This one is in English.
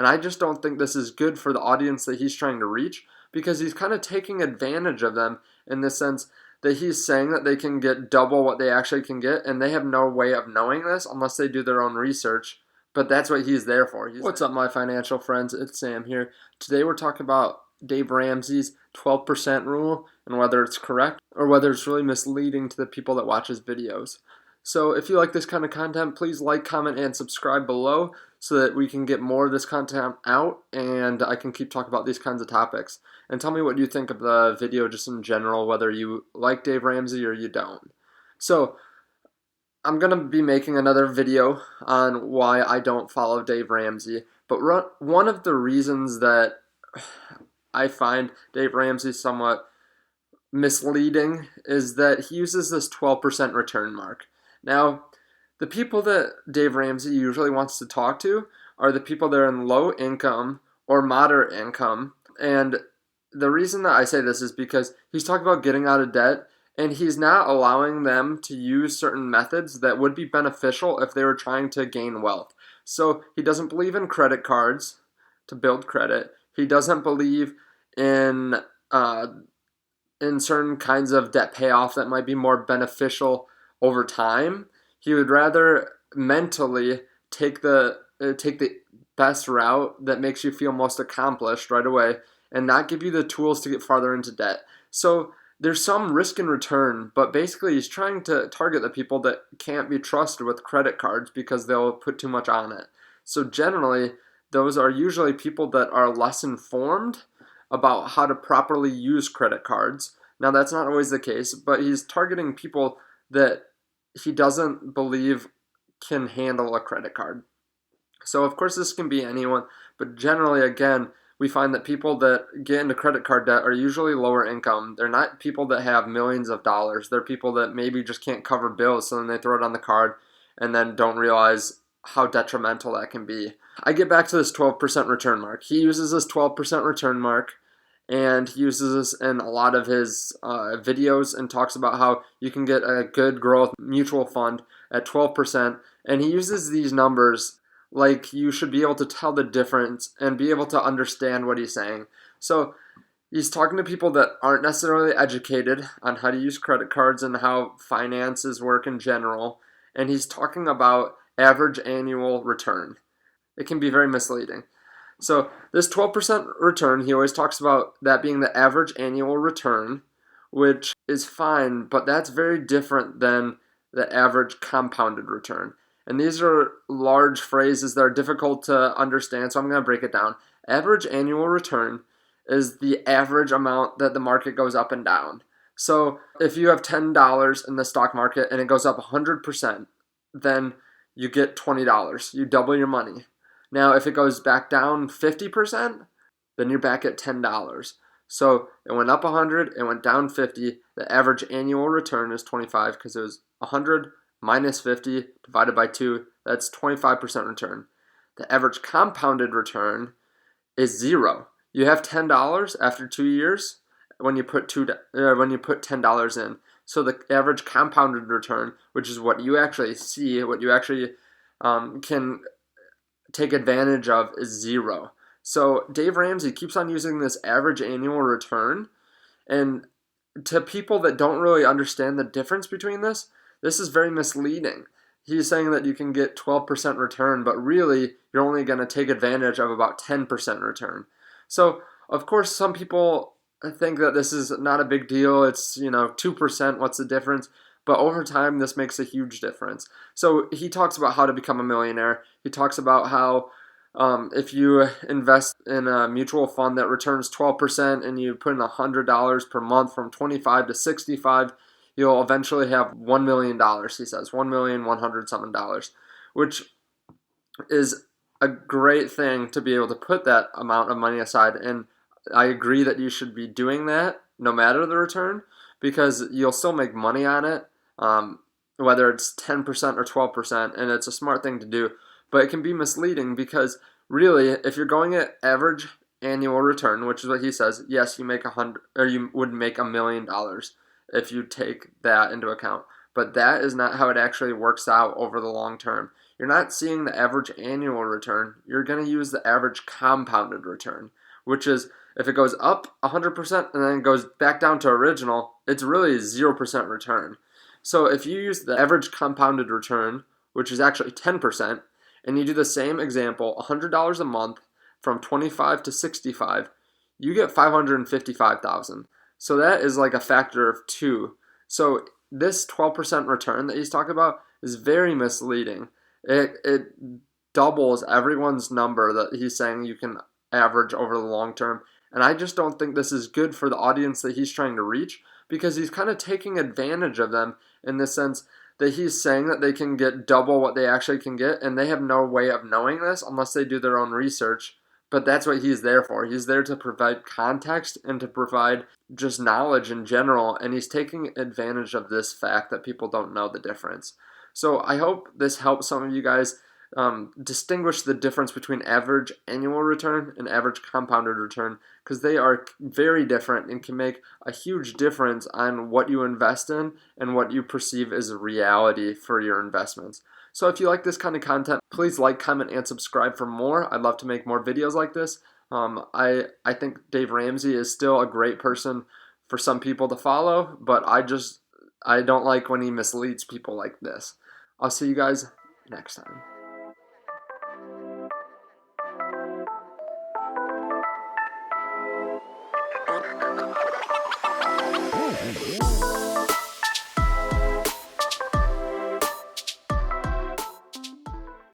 And I just don't think this is good for the audience that he's trying to reach, because he's kind of taking advantage of them in the sense that he's saying that they can get double what they actually can get, and they have no way of knowing this unless they do their own research. But that's what he's there for. What's up, my financial friends? It's Sam here. Today we're talking about Dave Ramsey's 12% rule and whether it's correct or whether it's really misleading to the people that watch his videos. So if you like this kind of content, please like, comment, and subscribe below so that we can get more of this content out and I can keep talking about these kinds of topics. And tell me what you think of the video just in general, whether you like Dave Ramsey or you don't. So I'm going to be making another video on why I don't follow Dave Ramsey, but one of the reasons that I find Dave Ramsey somewhat misleading is that he uses this 12% return mark. Now, the people that Dave Ramsey usually wants to talk to are the people that are in low income or moderate income. And the reason that I say this is because he's talking about getting out of debt, and he's not allowing them to use certain methods that would be beneficial if they were trying to gain wealth. So he doesn't believe in credit cards to build credit. He doesn't believe in certain kinds of debt payoff that might be more beneficial over time. He would rather mentally take the best route that makes you feel most accomplished right away and not give you the tools to get farther into debt. So there's some risk in return, but basically he's trying to target the people that can't be trusted with credit cards because they'll put too much on it. So generally, those are usually people that are less informed about how to properly use credit cards. Now, that's not always the case, but he's targeting people that he doesn't believe can handle a credit card. So, of course, this can be anyone, but generally, again, we find that people that get into credit card debt are usually lower income. They're not people that have millions of dollars. They're people that maybe just can't cover bills, so then they throw it on the card and then don't realize how detrimental that can be. I get back to this 12% return mark. He uses this 12% return mark, and he uses this in a lot of his videos and talks about how you can get a good growth mutual fund at 12%. And he uses these numbers like you should be able to tell the difference and be able to understand what he's saying. So he's talking to people that aren't necessarily educated on how to use credit cards and how finances work in general. And he's talking about average annual return. It can be very misleading. So this 12% return, he always talks about that being the average annual return, which is fine, but that's very different than the average compounded return. And these are large phrases that are difficult to understand, so I'm going to break it down. Average annual return is the average amount that the market goes up and down. So if you have $10 in the stock market and it goes up 100%, then you get $20. You double your money. Now, if it goes back down 50%, then you're back at $10. So it went up 100, it went down 50. The average annual return is 25 because it was 100 minus 50 divided by 2. That's 25% return. The average compounded return is 0. You have $10 after 2 years when you put $10 in. So the average compounded return, which is what you actually see, what you actually can take advantage of, is 0. So Dave Ramsey keeps on using this average annual return, and to people that don't really understand the difference between this is very misleading. He's saying that you can get 12% return, but really you're only going to take advantage of about 10% return. So of course some people think that this is not a big deal. It's 2%. What's the difference? But over time, this makes a huge difference. So he talks about how to become a millionaire. He talks about how if you invest in a mutual fund that returns 12% and you put in $100 per month from 25 to 65, you'll eventually have $1 million, he says, $1,100,000, which is a great thing to be able to put that amount of money aside. And I agree that you should be doing that no matter the return, because you'll still make money on it, whether it's 10% or 12%, and it's a smart thing to do. But it can be misleading because really, if you're going at average annual return, which is what he says, yes, you would make $1 million if you take that into account. But that is not how it actually works out over the long term. you're not seeing the average annual return. You're going to use the average compounded return, which is if it goes up 100% and then it goes back down to original, it's really 0% return. So if you use the average compounded return, which is actually 10%, and you do the same example, $100 a month from 25 to 65, you get 555,000. So that is like a factor of 2. So this 12% return that he's talking about is very misleading. It doubles everyone's number that he's saying you can average over the long term. And I just don't think this is good for the audience that he's trying to reach, because he's kind of taking advantage of them in the sense that he's saying that they can get double what they actually can get, and they have no way of knowing this unless they do their own research. But that's what he's there for. He's there to provide context and to provide just knowledge in general, and he's taking advantage of this fact that people don't know the difference. So I hope this helps some of you guys distinguish the difference between average annual return and average compounded return, because they are very different and can make a huge difference on what you invest in and what you perceive as a reality for your investments. So if you like this kind of content, please like, comment, and subscribe for more. I'd love to make more videos like this. I think Dave Ramsey is still a great person for some people to follow, but I don't like when he misleads people like this. I'll see you guys next time.